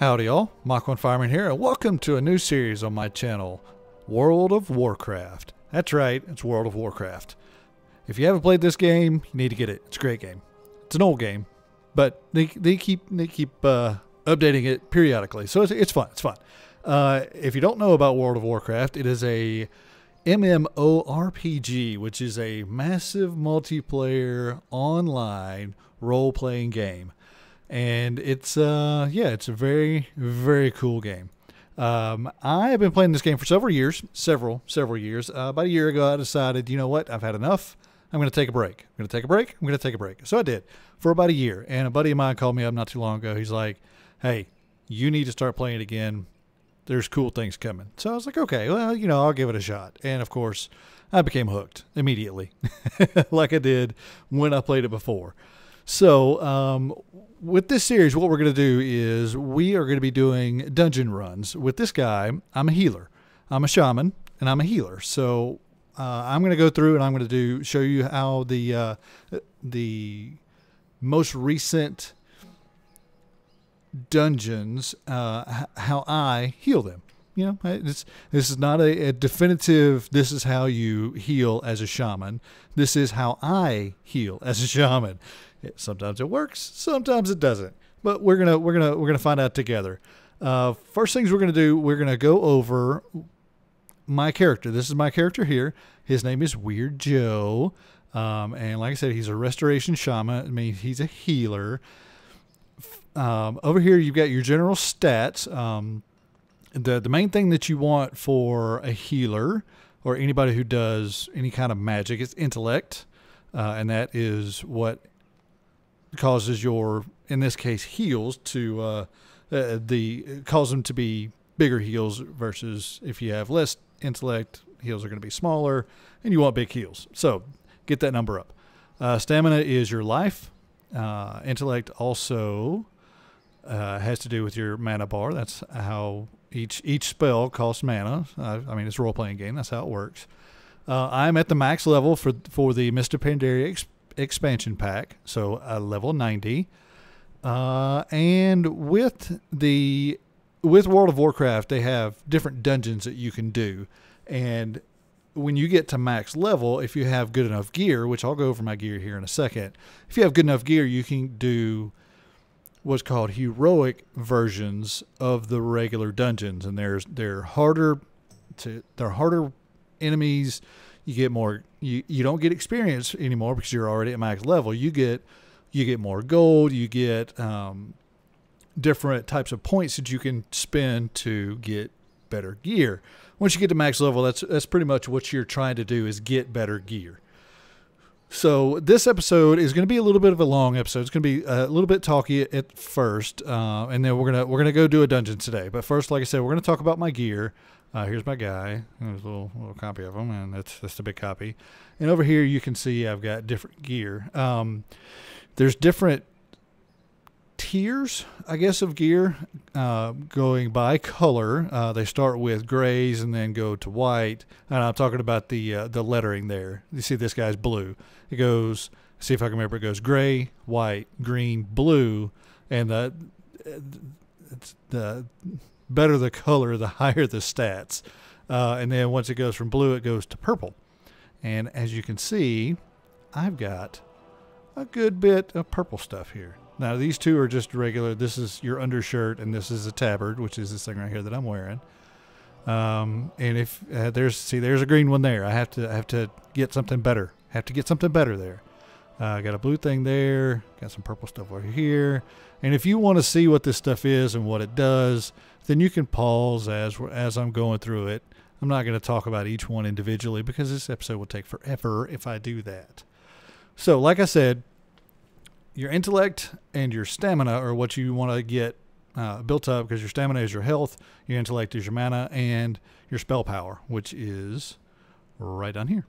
Howdy y'all, Mach1 Fireman here, and welcome to a new series on my channel, World of Warcraft. That's right, it's World of Warcraft. If you haven't played this game, you need to get it. It's a great game. It's an old game, but they keep updating it periodically, so it's fun. It's fun. If you don't know about World of Warcraft, it is a MMORPG, which is a massive multiplayer online role-playing game. And it's it's a very, very cool game. I have been playing this game for several years. About a year ago, I decided, you know what? I've had enough. I'm going to take a break. I'm going to take a break. So I did for about a year. And a buddy of mine called me up not too long ago. He's like, hey, you need to start playing again. There's cool things coming. So I was like, okay, well, you know, I'll give it a shot. And of course, I became hooked immediately, like I did when I played it before. So, with this series, what we're going to do is we are going to be doing dungeon runs. With this guy, I'm a healer. I'm a shaman, and I'm a healer. So, I'm going to go through and I'm going to show you how the most recent dungeons, how I heal them. You know, this is not a definitive, this is how you heal as a shaman. This is how I heal as a shaman. Sometimes it works, sometimes it doesn't. But we're gonna find out together. First things we're gonna do, we're gonna go over my character. This is my character here. His name is Weird Joe, and like I said, he's a restoration shaman. I mean, he's a healer. Over here, you've got your general stats. The main thing that you want for a healer or anybody who does any kind of magic is intellect, and that is what causes your, in this case, heals to cause them to be bigger heals versus if you have less intellect, heals are going to be smaller, and you want big heals. So get that number up. Stamina is your life. Intellect also has to do with your mana bar. That's how each spell costs mana. I mean, it's a role-playing game. That's how it works. I'm at the max level for the Mists of Pandaria expansion pack, so level 90. And with World of Warcraft, they have different dungeons that you can do. And when you get to max level, if you have good enough gear, which I'll go over my gear here in a second, if you have good enough gear, you can do what's called heroic versions of the regular dungeons, and they're harder enemies. You get more. You don't get experience anymore because you're already at max level. You get more gold. You get different types of points that you can spend to get better gear. Once you get to max level, that's pretty much what you're trying to do, is get better gear. So this episode is going to be a little bit of a long episode. It's going to be a little bit talky at first, and then we're gonna go do a dungeon today. But first, like I said, we're going to talk about my gear. Here's my guy. There's a little copy of him, and that's the big copy. And over here, you can see I've got different gear. There's different tiers, I guess, of gear going by color. They start with grays and then go to white. And I'm talking about the lettering there. You see this guy's blue. It goes, see if I can remember, it goes gray, white, green, blue, and the better the color, the higher the stats. And then once it goes from blue, it goes to purple. And as you can see, I've got a good bit of purple stuff here. Now, these two are just regular. This is your undershirt, and this is a tabard, which is this thing right here that I'm wearing. And if there's a green one there, I have to get something better. Have to get something better there. I got a blue thing there. Got some purple stuff over here. And if you want to see what this stuff is and what it does, then you can pause as I'm going through it. I'm not going to talk about each one individually because this episode will take forever if I do that. So, like I said, your intellect and your stamina are what you want to get built up, because your stamina is your health, your intellect is your mana, and your spell power, which is right down here.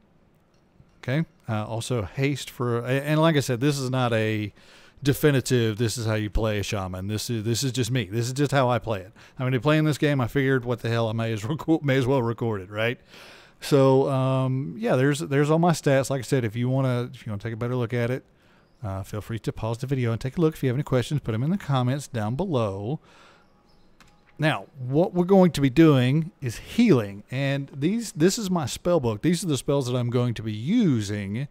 Okay. Also haste and like I said, this is not a definitive, this is how you play a shaman. This is just me. This is just how I play it. I'm going to be playing this game. I figured, what the hell, I may as well record it, right? So, yeah, there's all my stats. Like I said, if you want to take a better look at it, feel free to pause the video and take a look. If you have any questions, put them in the comments down below. Now, what we're going to be doing is healing, and this is my spell book. These are the spells that I'm going to be using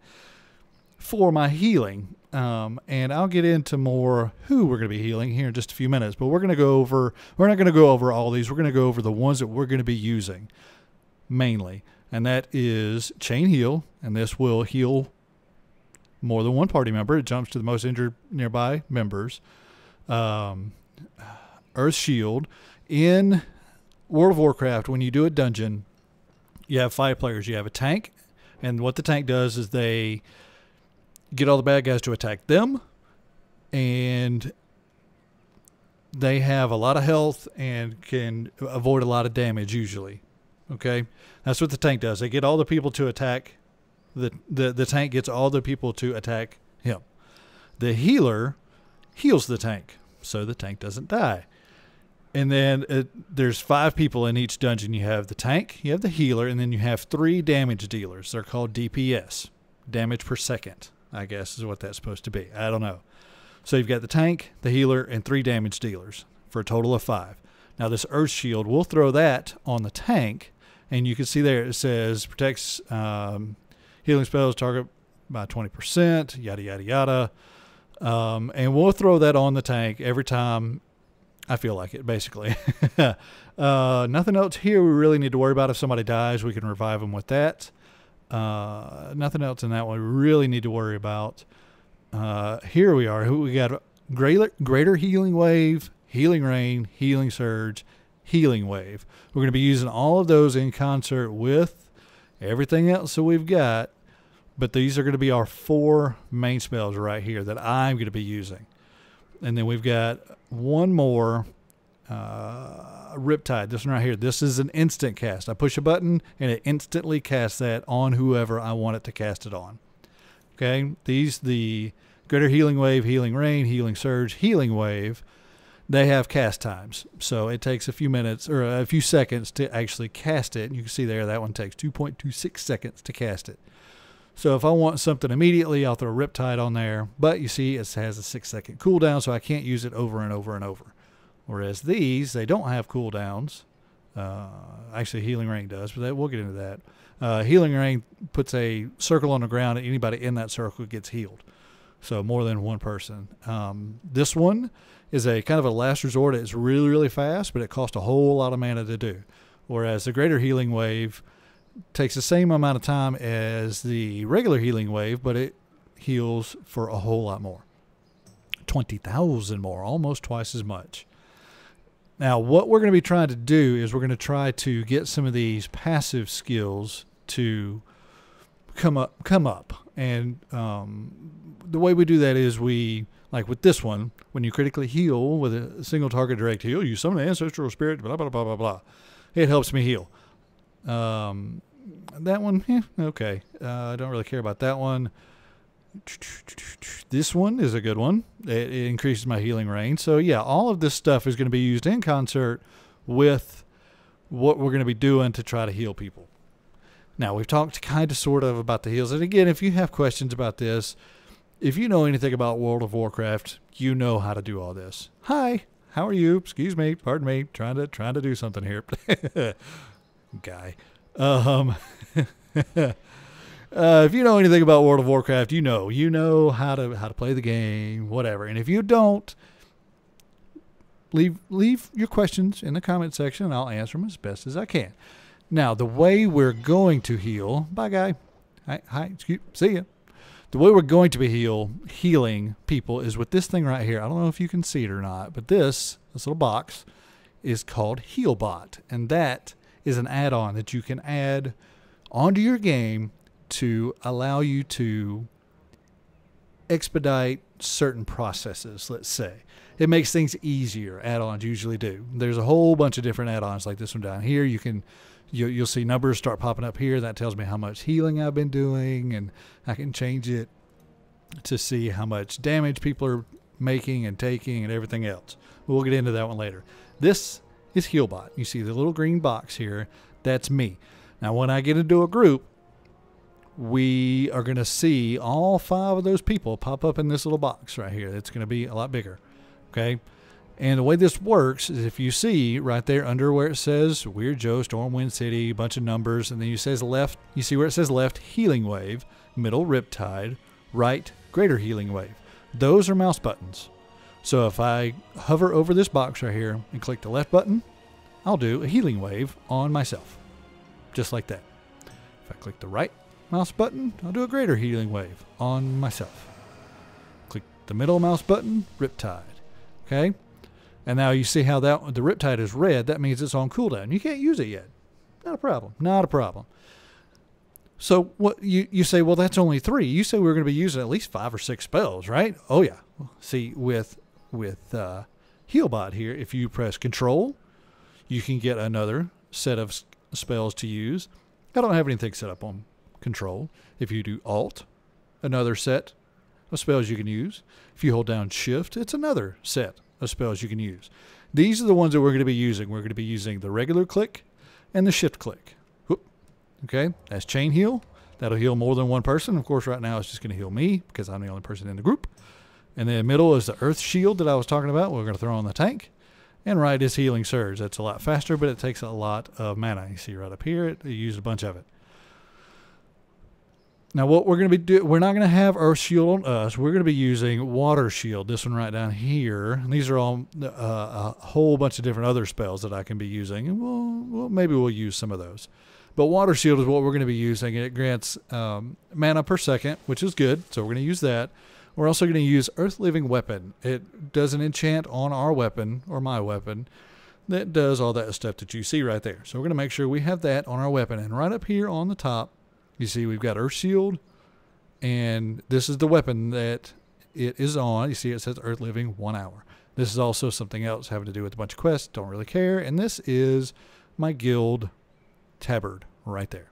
for my healing. And I'll get into more who we're going to be healing here in just a few minutes, but we're not going to go over all these. We're going to go over the ones that we're going to be using mainly, and that is Chain Heal, and this will heal more than one party member. It jumps to the most injured nearby members. Earth Shield. In World of Warcraft, when you do a dungeon, you have 5 players. You have a tank, and what the tank does is they get all the bad guys to attack them, and they have a lot of health and can avoid a lot of damage usually. Okay? That's what the tank does. They get all the people to attack. The tank gets all the people to attack him. The healer heals the tank, so the tank doesn't die. And then there's 5 people in each dungeon. You have the tank, you have the healer, and then you have 3 damage dealers. They're called DPS, damage per second, I guess is what that's supposed to be. I don't know. So you've got the tank, the healer, and 3 damage dealers for a total of 5. Now this Earth Shield, we'll throw that on the tank, and you can see there it says protects healing spells target by 20%, yada, yada, yada. And we'll throw that on the tank every time I feel like it, basically. Nothing else here we really need to worry about. If somebody dies, we can revive them with that. Nothing else in that one we really need to worry about. Here we are. We got greater healing wave, healing rain, healing surge, healing wave. We're going to be using all of those in concert with everything else that we've got. But these are going to be our 4 main spells right here that I'm going to be using. And then we've got one more, Riptide. This one right here. This is an instant cast. I push a button and it instantly casts that on whoever I want it to cast it on. Okay. The greater healing wave, healing rain, healing surge, healing wave, they have cast times. So it takes a few minutes or a few seconds to actually cast it. And you can see there that one takes 2.26 seconds to cast it. So if I want something immediately, I'll throw Riptide on there. But you see, it has a 6-second cooldown, so I can't use it over and over and over. Whereas these, they don't have cooldowns. Actually, Healing Rain does, but we'll get into that. Healing Rain puts a circle on the ground, and anybody in that circle gets healed. So more than one person. This one is a kind of a last resort. It's really, really fast, but it costs a whole lot of mana to do. Whereas the Greater Healing Wave takes the same amount of time as the regular healing wave, but it heals for a whole lot more. 20,000 more, almost twice as much. Now, what we're going to be trying to do is we're going to try to get some of these passive skills to come up. And the way we do that is like with this one, when you critically heal with a single target direct heal, you summon an ancestral spirit, blah, blah, blah, blah, blah. It helps me heal. That one, okay. I don't really care about that one. This one is a good one. It increases my healing range. So yeah, all of this stuff is going to be used in concert with what we're going to be doing to try to heal people. Now, we've talked kind of sort of about the heals. And again, if you have questions about this, if you know anything about World of Warcraft, you know how to do all this. Hi, how are you? Excuse me, pardon me, trying to do something here. Guy. If you know anything about World of Warcraft, you know how to play the game, whatever. And if you don't, leave your questions in the comment section, and I'll answer them as best as I can. Now, the way we're going to heal, bye guy, hi, see ya. The way we're going to be healing people is with this thing right here. I don't know if you can see it or not, but this little box is called Healbot, and that is an add-on that you can add onto your game to allow you to expedite certain processes, let's say. It makes things easier. Add-ons usually do. There's a whole bunch of different add-ons like this one down here. You'll see numbers start popping up here. That tells me how much healing I've been doing, and I can change it to see how much damage people are making and taking and everything else. We'll get into that one later. This is Healbot. You see the little green box here. That's me. Now, when I get into a group, we are going to see all 5 of those people pop up in this little box right here. It's going to be a lot bigger. Okay. And the way this works is if you see right there under where it says Weird Joe, Stormwind City, a bunch of numbers, and then you see where it says left, Healing Wave, middle, Riptide, right, Greater Healing Wave. Those are mouse buttons. So if I hover over this box right here and click the left button, I'll do a Healing Wave on myself. Just like that. If I click the right mouse button, I'll do a Greater Healing Wave on myself. Click the middle mouse button, Riptide. Okay? And now you see how the Riptide is red. That means it's on cooldown. You can't use it yet. Not a problem. Not a problem. So what you say, well, that's only 3. You say we're going to be using at least 5 or 6 spells, right? Oh, yeah. See, with Healbot here, if you press Control, you can get another set of spells to use. I don't have anything set up on Control. If you do Alt, another set of spells you can use. If you hold down Shift, it's another set of spells you can use. These are the ones that we're going to be using. We're going to be using the regular click and the shift click. Whoop. Okay, that's chain heal. That'll heal more than one person. Of course, right now it's just going to heal me because I'm the only person in the group. And then middle is the earth shield that I was talking about. We're going to throw on the tank. And right is healing surge. That's a lot faster, but it takes a lot of mana. You see right up here, it used a bunch of it. Now what we're going to be doing, we're not going to have Earth Shield on us. We're going to be using Water Shield, this one right down here. And these are all a whole bunch of different other spells that I can be using. And maybe we'll use some of those. But Water Shield is what we're going to be using. It grants mana per second, which is good. So we're going to use that. We're also going to use Earth Living Weapon. It does an enchant on our weapon, or my weapon, that does all that stuff that you see right there. So we're going to make sure we have that on our weapon. And right up here on the top, you see we've got Earth Shield, and this is the weapon that it is on. You see it says Earth Living 1 hour. This is also something else having to do with a bunch of quests. Don't really care. And this is my guild tabard right there.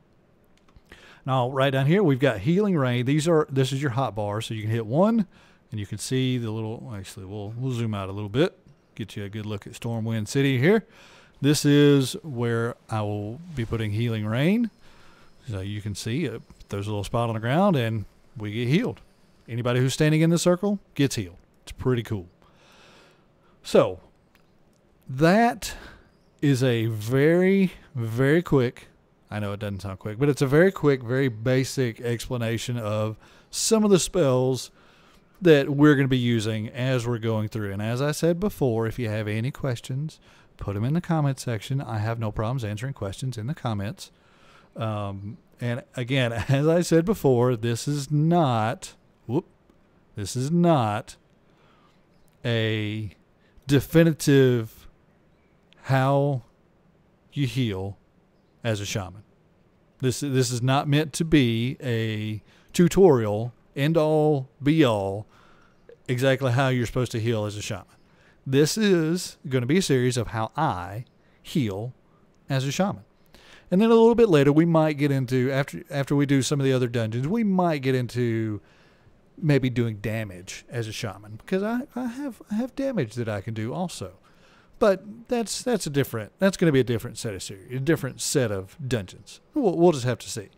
Now right down here we've got Healing Rain. This is your hotbar, so you can hit 1, and you can see the little. Actually, we'll zoom out a little bit, get you a good look at Stormwind City here. This is where I will be putting Healing Rain. So you can see there's a little spot on the ground and we get healed. Anybody who's standing in the circle gets healed. It's pretty cool. So that is a very, very quick, I know it doesn't sound quick, but it's a very quick, very basic explanation of some of the spells that we're going to be using as we're going through. And as I said before, if you have any questions, put them in the comment section. I have no problems answering questions in the comments. And again, as I said before, this is not a definitive how you heal as a shaman. This is not meant to be a tutorial, end all, be all, exactly how you're supposed to heal as a shaman. This is going to be a series of how I heal as a shaman. And then a little bit later, we might get into, after we do some of the other dungeons, we might get into maybe doing damage as a shaman, because I have damage that I can do also. But that's going to be a different set of series, a different set of dungeons. We'll just have to see.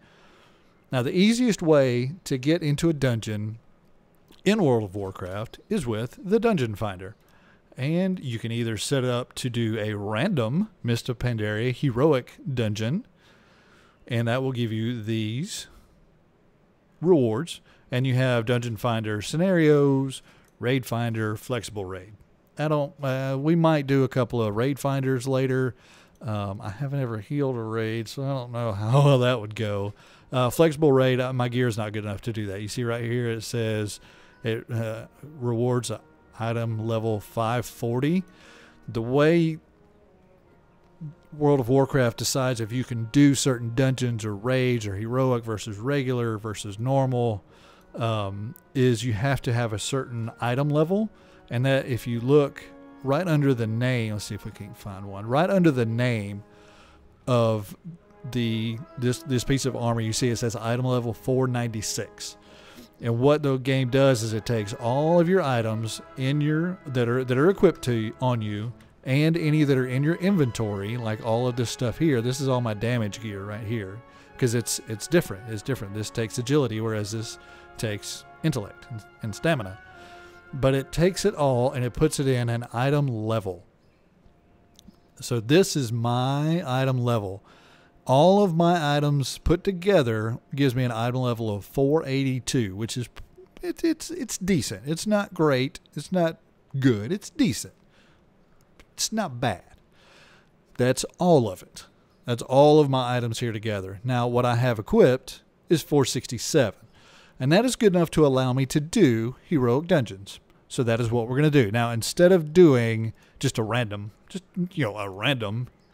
Now, the easiest way to get into a dungeon in World of Warcraft is with the Dungeon Finder. And you can either set it up to do a random Mists of Pandaria heroic dungeon, and that will give you these rewards. And you have Dungeon Finder scenarios, Raid Finder, Flexible Raid. We might do a couple of Raid Finders later. I haven't ever healed a raid, so I don't know how well that would go. Flexible Raid, my gear is not good enough to do that. You see right here it says it rewards item level 540. The way World of Warcraft decides if you can do certain dungeons or raids or heroic versus regular versus normal is you have to have a certain item level, and that if you look right under the name, let's see if we can find one, right under the name of this piece of armor, you see it says item level 496. And what the game does is it takes all of your items that are equipped on you, and any that are in your inventory, like all of this stuff here. This is all my damage gear right here, because it's different. It's different. This takes agility, whereas this takes intellect and stamina. but it takes it all and it puts it in an item level. So this is my item level. All of my items put together gives me an item level of 482, which is it's decent. It's not great. It's not good. It's decent. It's not bad. That's all of it. That's all of my items here together. Now, what I have equipped is 467, and that is good enough to allow me to do heroic dungeons. So that is what we're going to do. Now, instead of doing just a random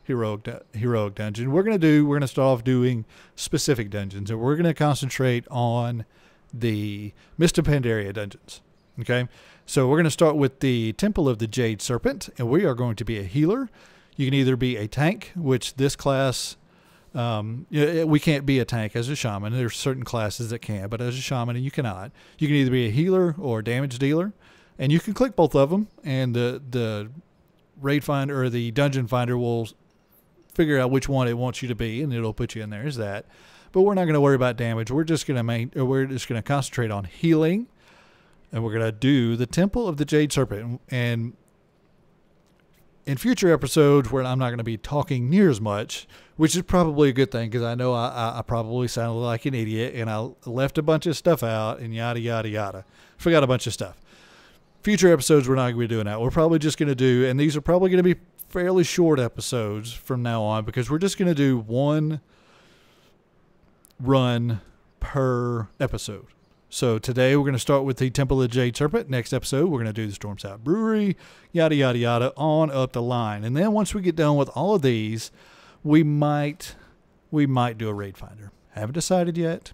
heroic dungeon, we're going to start off doing specific dungeons, and we're going to concentrate on the Mists of Pandaria dungeons. Okay, so we're going to start with the Temple of the Jade Serpent, and we are going to be a healer. You can either be a tank, which this class, we can't be a tank as a shaman. There's certain classes that can, but as a shaman, you cannot. You can either be a healer or a damage dealer, and you can click both of them, and the raid finder or the dungeon finder will figure out which one it wants you to be, and it'll put you in there as that. But we're not going to worry about damage. We're just going to concentrate on healing, and we're going to do the Temple of the Jade Serpent. And in future episodes where I'm not going to be talking near as much, which is probably a good thing, because I know I probably sounded like an idiot, and I left a bunch of stuff out, and yada, yada, yada. Forgot a bunch of stuff. Future episodes, we're not going to be doing that. We're probably just going to do, and these are probably going to be fairly short episodes from now on, because we're just going to do one run per episode. So today we're going to start with the Temple of the Jade Serpent. Next episode, we're going to do the Stormside Brewery, yada, yada, yada, on up the line. And then once we get done with all of these, we might do a raid finder. Haven't decided yet.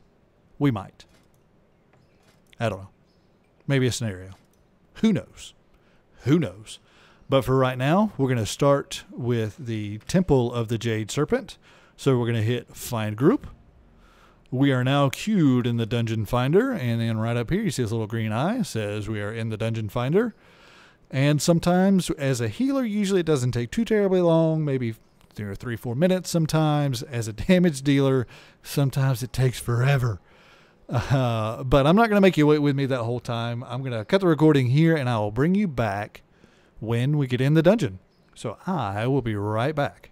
We might. I don't know. Maybe a scenario. Who knows? Who knows? But for right now, we're going to start with the Temple of the Jade Serpent. So we're going to hit Find Group. We are now queued in the Dungeon Finder, and then right up here you see this little green eye. It says we are in the Dungeon Finder. And sometimes as a healer, usually it doesn't take too terribly long, maybe 3-4 minutes sometimes. As a damage dealer, sometimes it takes forever. But I'm not going to make you wait with me that whole time. I'm going to cut the recording here, and I will bring you back when we get in the dungeon. So I will be right back.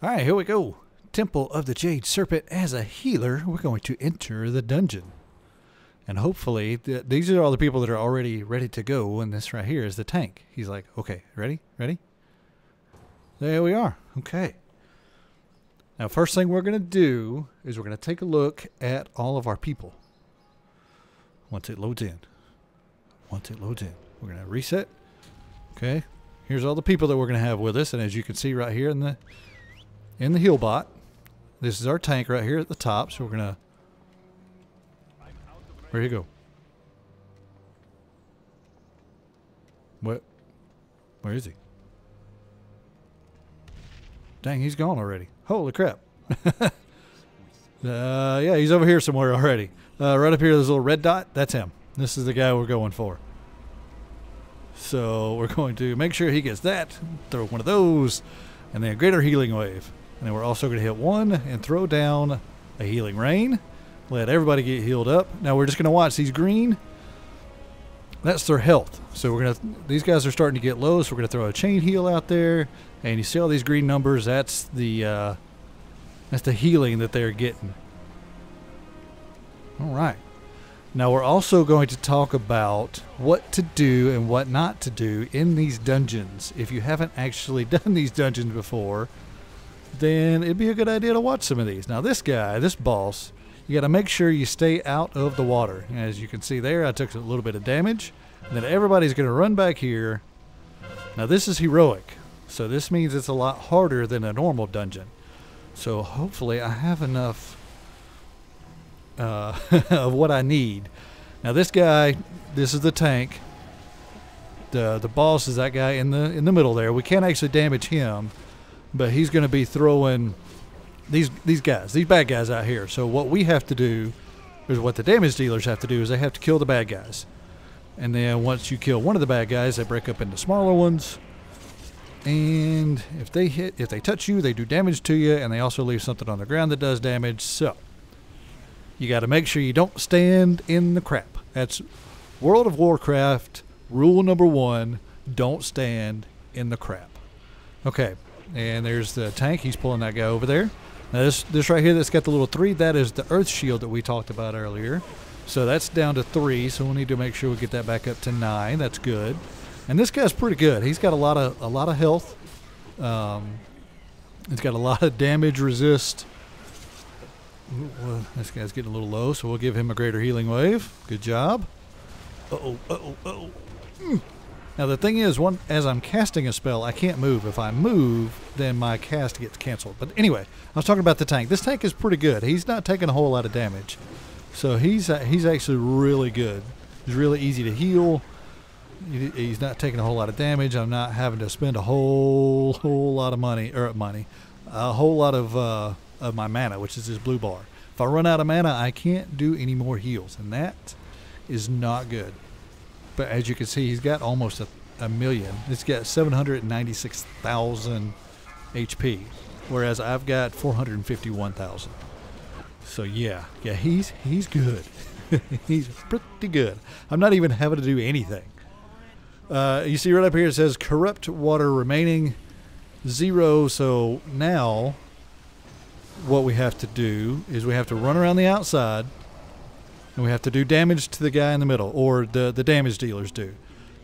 All right, here we go. Temple of the Jade Serpent. As a healer, we're going to enter the dungeon. And hopefully, these are all the people that are already ready to go, and this right here is the tank. He's like, okay, ready? Ready? There we are. Okay. Now, first thing we're going to do is we're going to take a look at all of our people. Once it loads in. We're going to reset. Okay. Here's all the people that we're going to have with us, and as you can see right here in the Healbot, this is our tank right here at the top. So we're going to... Where you go? What? Where is he? Dang, he's gone already. Holy crap. Yeah, he's over here somewhere already. Right up here, there's a little red dot. That's him. This is the guy we're going for. So we're going to make sure he gets that. Throw one of those. And then a greater healing wave. And then we're also going to hit one and throw down a healing rain. Let everybody get healed up. Now we're just going to watch these green. That's their health. So we're going to, these guys are starting to get low, so we're going to throw a chain heal out there. And you see all these green numbers, that's the healing that they're getting. All right. Now we're also going to talk about what to do and what not to do in these dungeons. If you haven't actually done these dungeons before, then it'd be a good idea to watch some of these. Now this guy, this boss, you got to make sure you stay out of the water. As you can see there, I took a little bit of damage. And then everybody's going to run back here. Now this is heroic, so this means it's a lot harder than a normal dungeon. So hopefully I have enough of what I need. Now this guy, this is the tank. The boss is that guy in the middle there. We can't actually damage him, but he's going to be throwing these guys, these bad guys out here. So what we have to do, is what the damage dealers have to do, is they have to kill the bad guys. And then once you kill one of the bad guys, they break up into smaller ones. And if they touch you, they do damage to you, and they also leave something on the ground that does damage. So you got to make sure you don't stand in the crap. That's World of Warcraft, rule number 1, don't stand in the crap. Okay, and there's the tank. He's pulling that guy over there. Now this right here that's got the little 3, that is the earth shield that we talked about earlier. So that's down to 3, so we'll need to make sure we get that back up to 9. That's good. And this guy's pretty good. He's got a lot of health. He's got a lot of damage resist. Ooh, well, this guy's getting a little low, so we'll give him a greater healing wave. Good job. Uh-oh, uh-oh, uh-oh. Now the thing is, as I'm casting a spell, I can't move. If I move, then my cast gets canceled. But anyway, I was talking about the tank. This tank is pretty good. He's not taking a whole lot of damage. So he's actually really good. He's really easy to heal. He's not taking a whole lot of damage. I'm not having to spend a whole lot of money, a whole lot of my mana, which is this blue bar. If I run out of mana, I can't do any more heals, and that is not good. But as you can see, he's got almost a million. It's got 796,000 HP, whereas I've got 451,000. So yeah, he's good. He's pretty good. I'm not even having to do anything. You see right up here it says corrupt water remaining 0. So now what we have to do is we have to run around the outside. And we have to do damage to the guy in the middle, or the damage dealers do.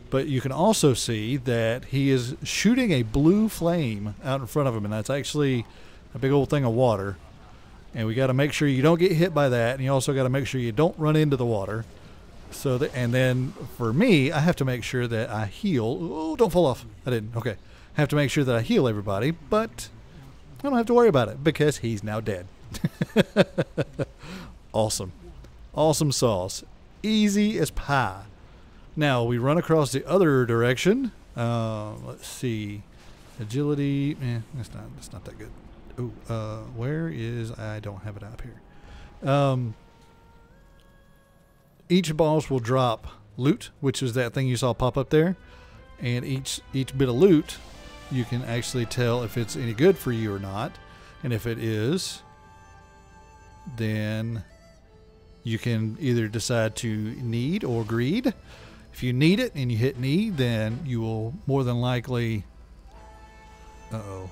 But you can also see that he is shooting a blue flame out in front of him, and that's actually a big old thing of water. And we got to make sure you don't get hit by that, and you also got to make sure you don't run into the water. So and then for me, I have to make sure that I heal. Oh, don't fall off. I didn't. Okay. I have to make sure that I heal everybody, but I don't have to worry about it because he's now dead. Awesome. Awesome sauce. Easy as pie. Now we run across the other direction. Let's see. Agility. That's not that good. Oh, where is... I don't have it up here. Each boss will drop loot, which is that thing you saw pop up there. And each bit of loot, you can actually tell if it's any good for you or not. And if it is, then you can either decide to need or greed. If you need it and you hit need, then you will more than likely... Uh-oh.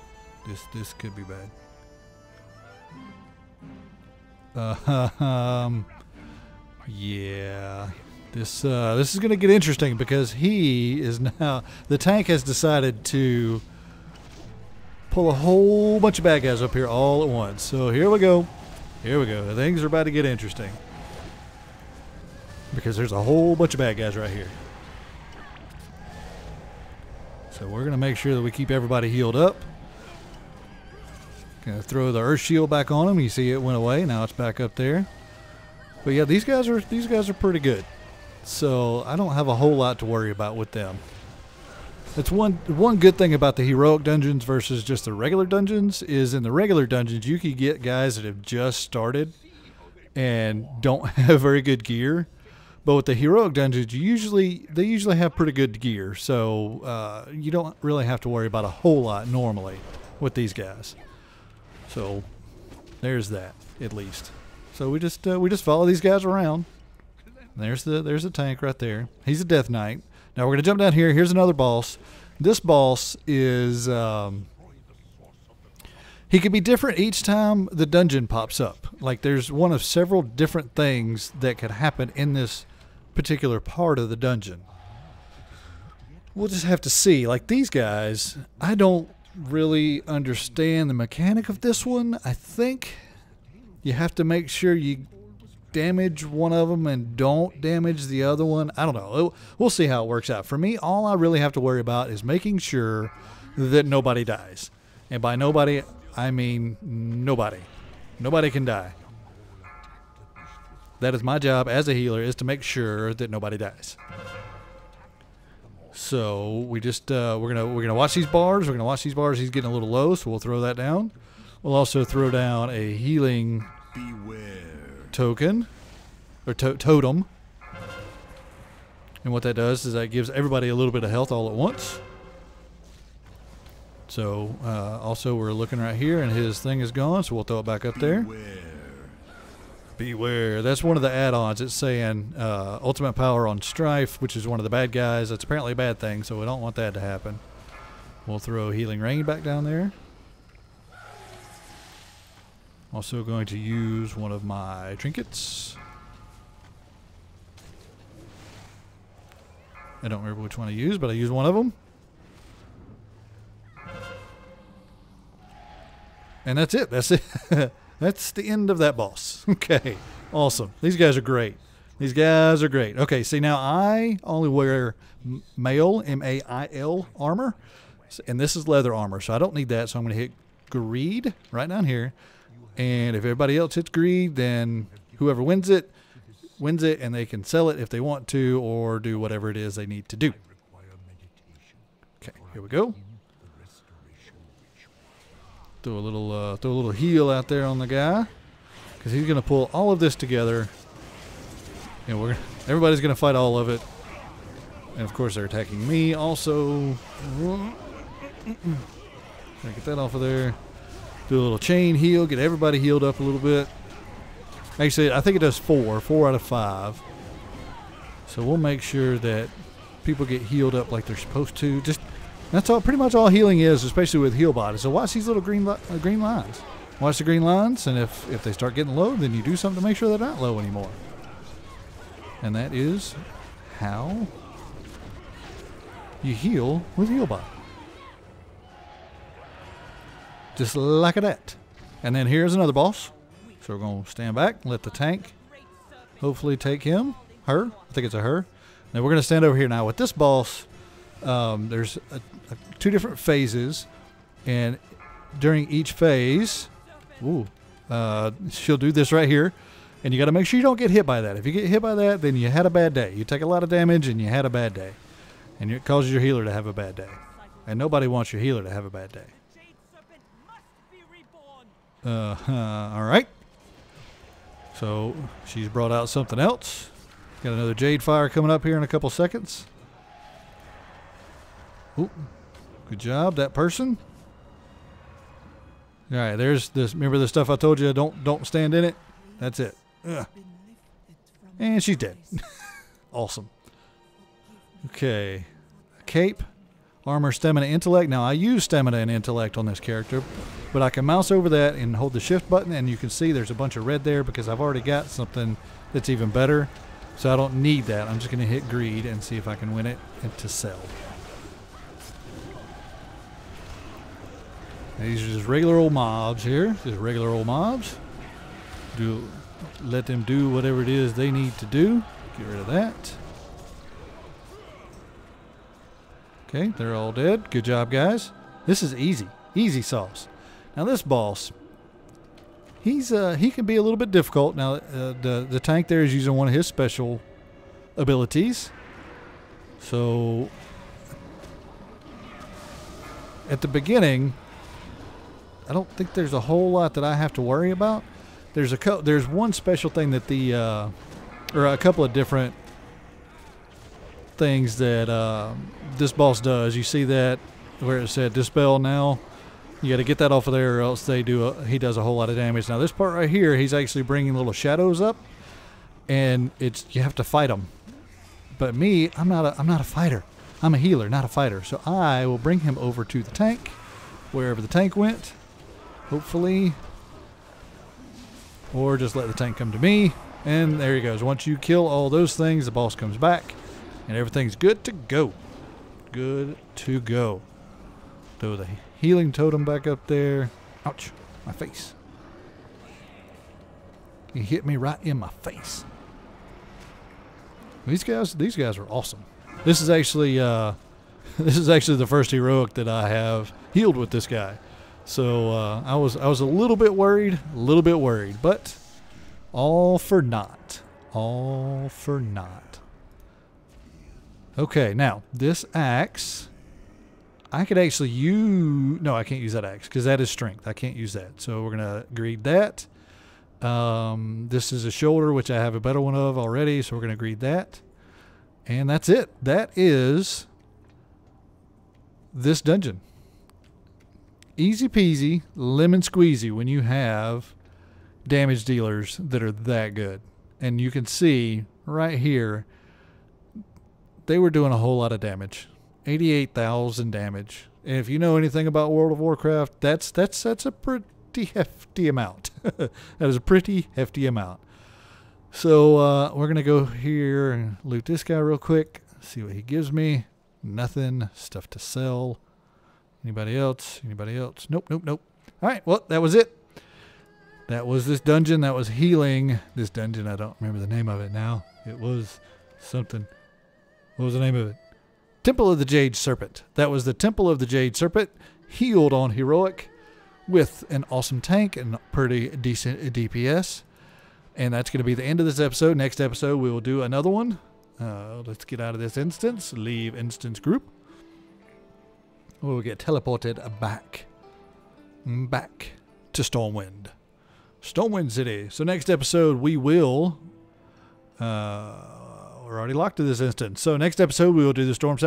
This could be bad. Yeah. This is going to get interesting because he is now... The tank has decided to pull a whole bunch of bad guys up here all at once. So here we go. Here we go. Things are about to get interesting. Because there's a whole bunch of bad guys right here. So we're going to make sure that we keep everybody healed up. Going to throw the earth shield back on him. You see it went away. Now it's back up there. But yeah, these guys are pretty good. So I don't have a whole lot to worry about with them. That's one good thing about the heroic dungeons versus just the regular dungeons is in the regular dungeons you can get guys that have just started and don't have very good gear. But with the heroic dungeons, they usually have pretty good gear, so you don't really have to worry about a whole lot normally with these guys. So there's that, at least. So we just follow these guys around. There's the tank right there. He's a Death Knight. Now we're gonna jump down here. Here's another boss. This boss is he can be different each time the dungeon pops up. Like there's one of several different things that could happen in this particular part of the dungeon. We'll just have to see. Like these guys, I don't really understand the mechanic of this one. I think you have to make sure you damage one of them and don't damage the other one. I don't know. We'll see how it works out. For me, all I really have to worry about is making sure that nobody dies. And by nobody, I mean nobody. Nobody can die. That is my job as a healer, is to make sure that nobody dies. So we just we're gonna watch these bars. We're gonna watch these bars. He's getting a little low, so we'll throw that down. We'll also throw down a healing token or totem. And what that does is that gives everybody a little bit of health all at once. So also we're looking right here, and his thing is gone, so we'll throw it back up there. Beware. That's one of the add-ons. It's saying ultimate power on Strife, which is one of the bad guys. That's apparently a bad thing, so we don't want that to happen. We'll throw Healing Rain back down there. Also going to use one of my trinkets. I don't remember which one I used, but I used one of them. And that's it. That's it. That's the end of that boss. Okay. Awesome. These guys are great. These guys are great. Okay, see now I only wear mail, M-A-I-L armor. And this is leather armor, so I don't need that. So I'm going to hit greed right down here. And if everybody else hits greed, then whoever wins it, and they can sell it if they want to, or do whatever it is they need to do. Okay, here we go. Throw a little heal out there on the guy, because he's going to pull all of this together, and everybody's going to fight all of it. And of course, they're attacking me also. Get that off of there. Do a little chain heal, get everybody healed up a little bit. Actually, I think it does 4 out of 5. So we'll make sure that people get healed up like they're supposed to. That's all. Pretty much all healing is, especially with Healbot. So watch these little green lines. Watch the green lines, and if they start getting low, then you do something to make sure they're not low anymore. And that is how you heal with Healbot. Just like that. And then here's another boss. So we're going to stand back, let the tank hopefully take him. Her. I think it's a her. Now we're going to stand over here. Now with this boss, there's 2 different phases. And during each phase, she'll do this right here. And you got to make sure you don't get hit by that. If you get hit by that, then you had a bad day. You take a lot of damage and you had a bad day. And it causes your healer to have a bad day. And nobody wants your healer to have a bad day. Alright. So, she's brought out something else. Got another Jade Fire coming up here in a couple seconds. Ooh, good job, that person. Alright, there's this. Remember the stuff I told you? Don't stand in it? That's it. Ugh. And she's dead. Awesome. Okay. Cape. Armor, stamina, intellect. Now I use stamina and intellect on this character, but I can mouse over that and hold the shift button, and you can see there's a bunch of red there because I've already got something that's even better. So I don't need that. I'm just going to hit greed and see if I can win it and to sell. These are just regular old mobs here. Just regular old mobs. Let them do whatever it is they need to do. Get rid of that. Okay, they're all dead. Good job, guys. This is easy. Easy sauce. Now this boss, he can be a little bit difficult. Now the tank there is using one of his special abilities. So at the beginning, I don't think there's a whole lot that I have to worry about. There's one special thing that or a couple of different things that this boss does. You see that where it said dispel now? You got to get that off of there, or else he does a whole lot of damage. Now this part right here, he's actually bringing little shadows up, and you have to fight them. But me, I'm not a fighter. I'm a healer, not a fighter. So I will bring him over to the tank, wherever the tank went, hopefully, or just let the tank come to me. And there he goes. Once you kill all those things, the boss comes back. And everything's good to go. Good to go. Throw the healing totem back up there. Ouch. My face. He hit me right in my face. These guys are awesome. This is actually the first heroic that I have healed with this guy. So I was a little bit worried, but all for naught. All for naught. Okay, now this axe, I could actually use. No, I can't use that axe because that is strength. I can't use that. So we're gonna greed that. This is a shoulder, which I have a better one of already. So we're gonna greed that, and that's it. That is this dungeon. Easy peasy, lemon squeezy when you have damage dealers that are that good. And you can see right here, they were doing a whole lot of damage. 88,000 damage. And if you know anything about World of Warcraft, that's a pretty hefty amount. That is a pretty hefty amount. So we're going to go here and loot this guy real quick. See what he gives me. Nothing. Stuff to sell. Anybody else? Anybody else? Nope, nope, nope. All right, well, that was it. That was this dungeon. That was healing. This dungeon, I don't remember the name of it now. It was something. What was the name of it? Temple of the Jade Serpent. That was the Temple of the Jade Serpent. Healed on Heroic with an awesome tank and pretty decent DPS. And that's going to be the end of this episode. Next episode, we will do another one. Let's get out of this instance. Leave instance group. We'll get teleported back to Stormwind City. So next episode, we will... we're already locked to this instance. So next episode, we will do the Storm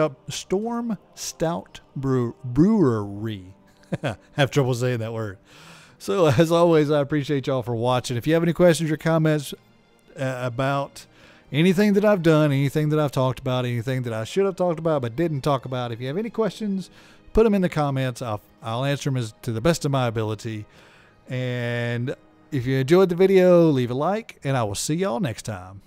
Stout Brewery. Have trouble saying that word. So as always, I appreciate y'all for watching. If you have any questions or comments about anything that I've done, anything that I've talked about, anything that I should have talked about but didn't talk about, if you have any questions, put them in the comments. I'll answer them to the best of my ability. And if you enjoyed the video, leave a like, and I will see y'all next time.